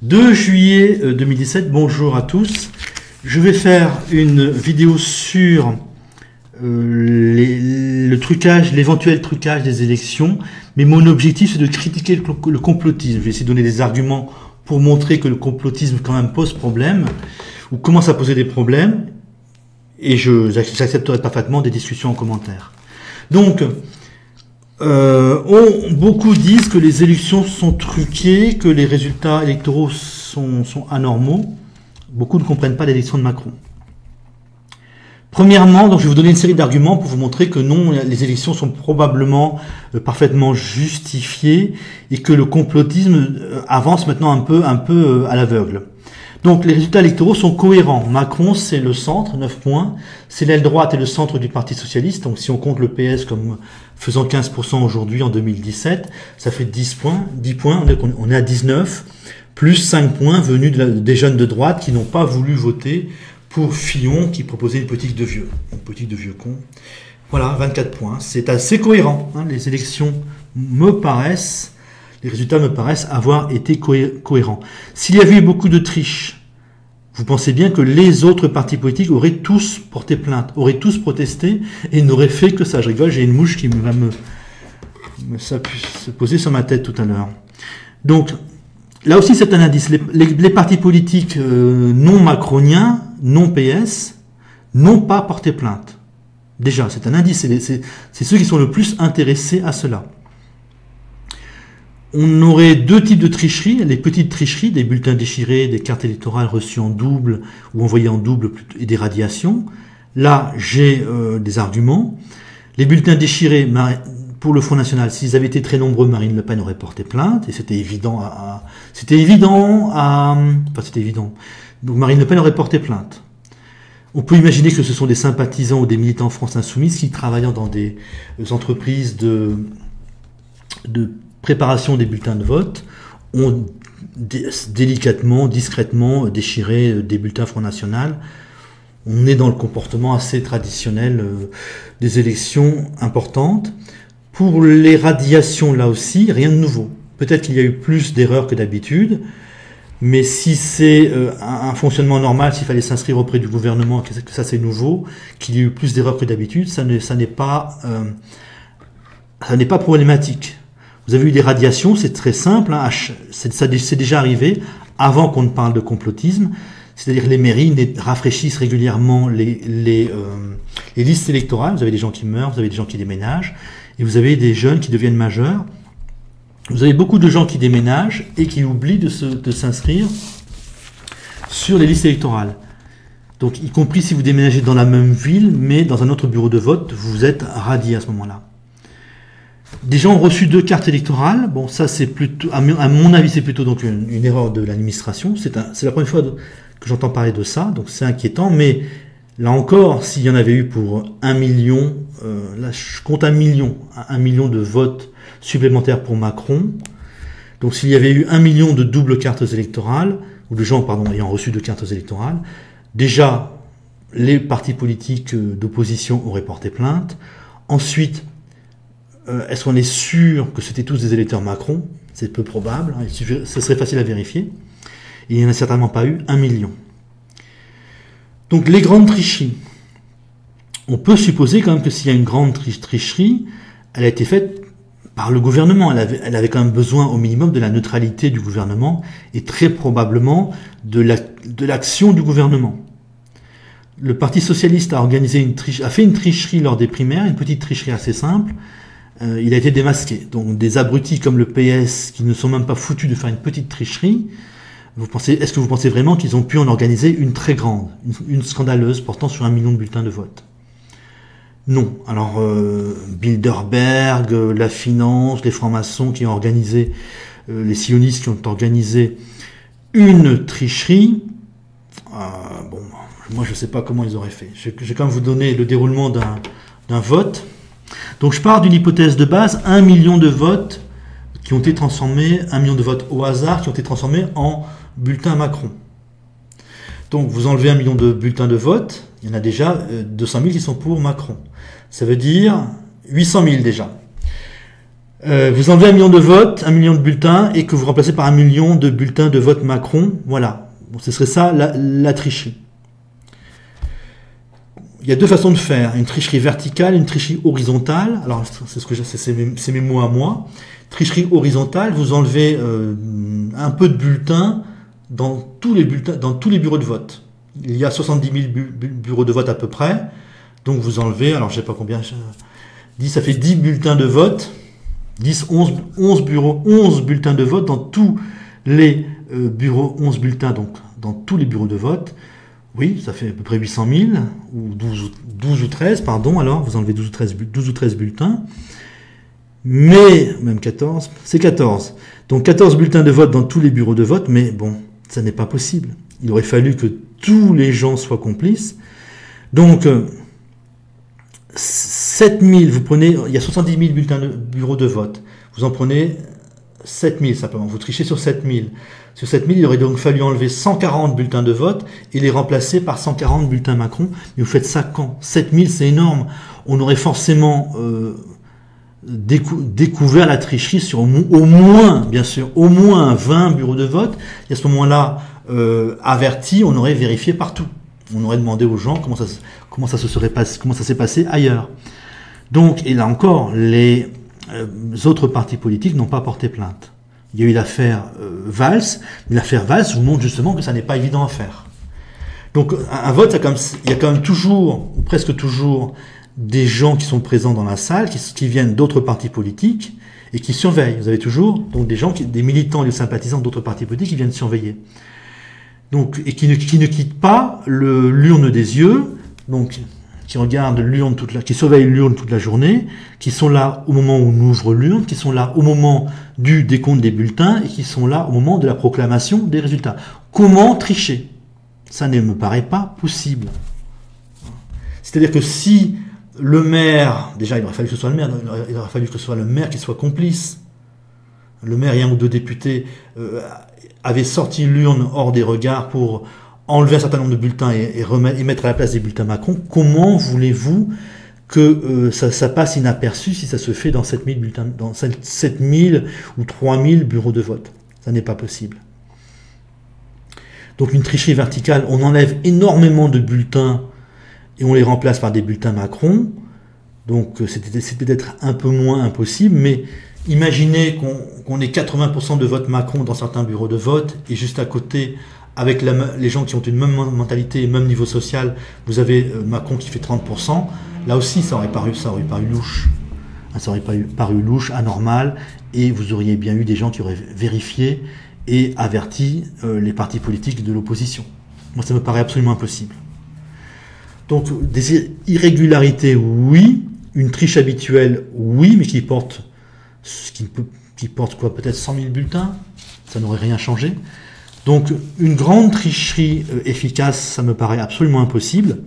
2 juillet 2017, bonjour à tous. Je vais faire une vidéo sur le trucage, l'éventuel trucage des élections, mais mon objectif c'est de critiquer le complotisme. Je vais essayer de donner des arguments pour montrer que le complotisme quand même pose problème, ou commence à poser des problèmes, et j'accepterai parfaitement des discussions en commentaire. Donc, beaucoup disent que les élections sont truquées, que les résultats électoraux sont anormaux. Beaucoup ne comprennent pas l'élection de Macron. Premièrement, donc je vais vous donner une série d'arguments pour vous montrer que non, les élections sont probablement parfaitement justifiées et que le complotisme avance maintenant un peu à l'aveugle. Donc les résultats électoraux sont cohérents. Macron, c'est le centre, 9 points. C'est l'aile droite et le centre du Parti Socialiste. Donc si on compte le PS comme faisant 15% aujourd'hui en 2017, ça fait 10 points. 10 points, on est à 19, plus 5 points venus des jeunes de droite qui n'ont pas voulu voter pour Fillon qui proposait une politique de vieux. Une politique de vieux con. Voilà, 24 points. C'est assez cohérent. Les élections les résultats me paraissent avoir été cohérents. S'il y avait eu beaucoup de triches, vous pensez bien que les autres partis politiques auraient tous porté plainte, auraient tous protesté et n'auraient fait que ça. Je rigole, j'ai une mouche qui va se poser sur ma tête tout à l'heure. Donc, là aussi c'est un indice. Les partis politiques non macroniens, non PS, n'ont pas porté plainte. Déjà, c'est un indice. C'est ceux qui sont le plus intéressés à cela. On aurait 2 types de tricheries, les petites tricheries, des bulletins déchirés, des cartes électorales reçues en double ou envoyées en double et des radiations. Là, j'ai des arguments. Les bulletins déchirés, pour le Front National, s'ils avaient été très nombreux, Marine Le Pen aurait porté plainte, et c'était évident. Donc Marine Le Pen aurait porté plainte. On peut imaginer que ce sont des sympathisants ou des militants France Insoumise qui, travaillant dans des entreprises de préparation des bulletins de vote, ont délicatement, discrètement déchiré des bulletins Front National. On est dans le comportement assez traditionnel des élections importantes. Pour les radiations, là aussi, rien de nouveau. Peut-être qu'il y a eu plus d'erreurs que d'habitude, mais si c'est un fonctionnement normal, s'il fallait s'inscrire auprès du gouvernement, que ça c'est nouveau, qu'il y ait eu plus d'erreurs que d'habitude, ça n'est pas problématique. Vous avez eu des radiations, c'est très simple, hein, c'est déjà arrivé avant qu'on ne parle de complotisme, c'est-à-dire que les mairies rafraîchissent régulièrement les listes électorales. Vous avez des gens qui meurent, vous avez des gens qui déménagent, et vous avez des jeunes qui deviennent majeurs. Vous avez beaucoup de gens qui déménagent et qui oublient de s'inscrire sur les listes électorales. Donc, y compris si vous déménagez dans la même ville, mais dans un autre bureau de vote, vous êtes radié à ce moment-là. Des gens ont reçu 2 cartes électorales. Bon, ça c'est plutôt, à mon avis, c'est plutôt donc une erreur de l'administration. C'est la première fois que j'entends parler de ça, donc c'est inquiétant. Mais là encore, s'il y en avait eu pour 1 million, là je compte 1 million de votes supplémentaires pour Macron. Donc s'il y avait eu 1 million de doubles cartes électorales, ou de gens, pardon, ayant reçu 2 cartes électorales, déjà les partis politiques d'opposition auraient porté plainte. Ensuite, est-ce qu'on est sûr que c'était tous des électeurs Macron? C'est peu probable, hein, ce serait facile à vérifier. Et il n'y en a certainement pas eu 1 million. Donc les grandes tricheries. On peut supposer quand même que s'il y a une grande tricherie, elle a été faite par le gouvernement. Elle avait quand même besoin au minimum de la neutralité du gouvernement et très probablement de l'action du gouvernement. Le Parti Socialiste a fait une tricherie lors des primaires, une petite tricherie assez simple. Il a été démasqué. Donc des abrutis comme le PS qui ne sont même pas foutus de faire une petite tricherie, est-ce que vous pensez vraiment qu'ils ont pu en organiser une très grande, une scandaleuse portant sur 1 million de bulletins de vote? Non. Alors Bilderberg, la finance, les francs-maçons qui ont organisé, les sionistes qui ont organisé une tricherie, bon, moi je ne sais pas comment ils auraient fait. Je vais quand même vous donner le déroulement d'un vote. Donc je pars d'une hypothèse de base, 1 million de votes qui ont été transformés, 1 million de votes au hasard qui ont été transformés en bulletins Macron. Donc vous enlevez 1 million de bulletins de vote, il y en a déjà 200 000 qui sont pour Macron. Ça veut dire 800 000 déjà. Vous enlevez 1 million de votes, 1 million de bulletins, et que vous remplacez par 1 million de bulletins de vote Macron. Voilà. Bon, ce serait ça la tricherie. Il y a deux façons de faire, une tricherie verticale, une tricherie horizontale. Alors, c'est mes mots à moi. Tricherie horizontale, vous enlevez un peu de bulletins dans tous les bureaux de vote. Il y a 70 000 bureaux de vote à peu près. Donc vous enlevez, alors je ne sais pas combien, ça fait 10 bulletins de vote, 11 bulletins de vote dans tous les bureaux, 11 bulletins donc dans tous les bureaux de vote. Oui, ça fait à peu près 800 000, ou 12 ou 13, pardon, alors vous enlevez 12 ou 13 bulletins. Mais, même 14, c'est 14. Donc 14 bulletins de vote dans tous les bureaux de vote, mais bon, ça n'est pas possible. Il aurait fallu que tous les gens soient complices. Donc, 7000, vous prenez, il y a 70 000 bulletins de bureaux de vote. Vous en prenez 7000 simplement, vous trichez sur 7000. Sur 7000, il aurait donc fallu enlever 140 bulletins de vote et les remplacer par 140 bulletins Macron. Mais vous faites ça quand? 7000, c'est énorme. On aurait forcément découvert la tricherie sur au moins, bien sûr, au moins 20 bureaux de vote. Et à ce moment-là, averti, on aurait vérifié partout. On aurait demandé aux gens comment ça s'est passé ailleurs. Donc, et là encore, les autres partis politiques n'ont pas porté plainte. Il y a eu l'affaire Valls, mais l'affaire Valls vous montre justement que ça n'est pas évident à faire. Donc, un vote, il y a quand même toujours, ou presque toujours, des gens qui sont présents dans la salle, qui viennent d'autres partis politiques et qui surveillent. Vous avez toujours donc des militants et des sympathisants d'autres partis politiques qui viennent surveiller. Donc, et qui ne quittent pas l'urne des yeux, donc qui regardent l'urne qui surveillent l'urne toute la journée, qui sont là au moment où on ouvre l'urne, qui sont là au moment du décompte des bulletins et qui sont là au moment de la proclamation des résultats. Comment tricher? Ça ne me paraît pas possible. C'est-à-dire que si le maire, déjà il aurait fallu que ce soit le maire, il aurait fallu que ce soit le maire qui soit complice. Le maire et un ou deux députés avaient sorti l'urne hors des regards pour enlever un certain nombre de bulletins et mettre à la place des bulletins Macron. Comment voulez-vous que ça passe inaperçu si ça se fait dans 7000 bulletins, dans 7000 ou 3000 bureaux de vote? Ça n'est pas possible. Donc une tricherie verticale, on enlève énormément de bulletins et on les remplace par des bulletins Macron. Donc c'est peut-être un peu moins impossible, mais imaginez qu'on ait 80% de vote Macron dans certains bureaux de vote et juste à côté, avec les gens qui ont une même mentalité et même niveau social, vous avez Macron qui fait 30%. Là aussi, ça aurait paru louche. Ça aurait paru louche, anormal, et vous auriez bien eu des gens qui auraient vérifié et averti les partis politiques de l'opposition. Moi, ça me paraît absolument impossible. Donc, des irrégularités, oui. Une triche habituelle, oui, mais qui porte quoi, peut-être 100 000 bulletins. Ça n'aurait rien changé. Donc, une grande tricherie efficace, ça me paraît absolument impossible.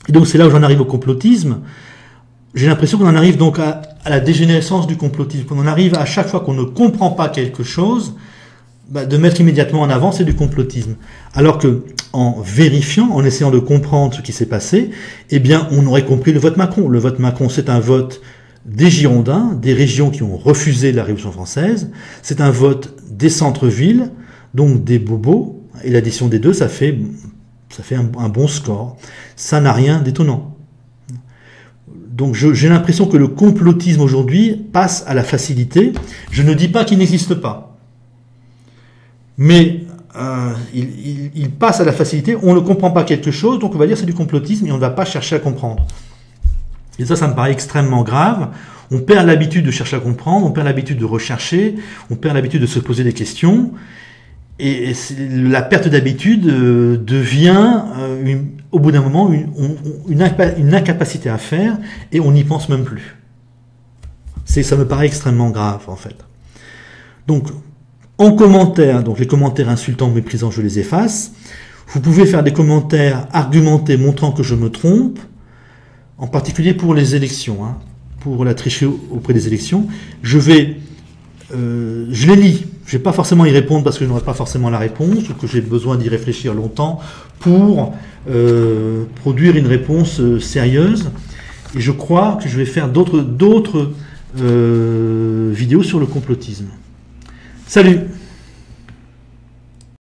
Et donc, c'est là où j'en arrive au complotisme. J'ai l'impression qu'on en arrive donc à la dégénérescence du complotisme. Qu'on en arrive à chaque fois qu'on ne comprend pas quelque chose, de mettre immédiatement en avant, c'est du complotisme. Alors que, en vérifiant, en essayant de comprendre ce qui s'est passé, eh bien, on aurait compris le vote Macron. Le vote Macron, c'est un vote des Girondins, des régions qui ont refusé la Révolution française. C'est un vote des centres-villes, donc des bobos. Et l'addition des deux, ça fait un bon score. Ça n'a rien d'étonnant. Donc j'ai l'impression que le complotisme aujourd'hui passe à la facilité. Je ne dis pas qu'il n'existe pas. Mais il passe à la facilité, on ne comprend pas quelque chose, donc on va dire c'est du complotisme et on ne va pas chercher à comprendre. Et ça me paraît extrêmement grave. On perd l'habitude de chercher à comprendre, on perd l'habitude de rechercher, on perd l'habitude de se poser des questions. Et la perte d'habitude devient, au bout d'un moment, une incapacité à faire et on n'y pense même plus. Ça me paraît extrêmement grave, en fait. Donc, en commentaire, donc les commentaires insultants, méprisants, je les efface. Vous pouvez faire des commentaires argumentés montrant que je me trompe, en particulier pour les élections, pour la tricherie auprès des élections. Je les lis. Je ne vais pas forcément y répondre parce que je n'aurai pas forcément la réponse ou que j'ai besoin d'y réfléchir longtemps pour produire une réponse sérieuse. Et je crois que je vais faire d'autres vidéo sur le complotisme. Salut!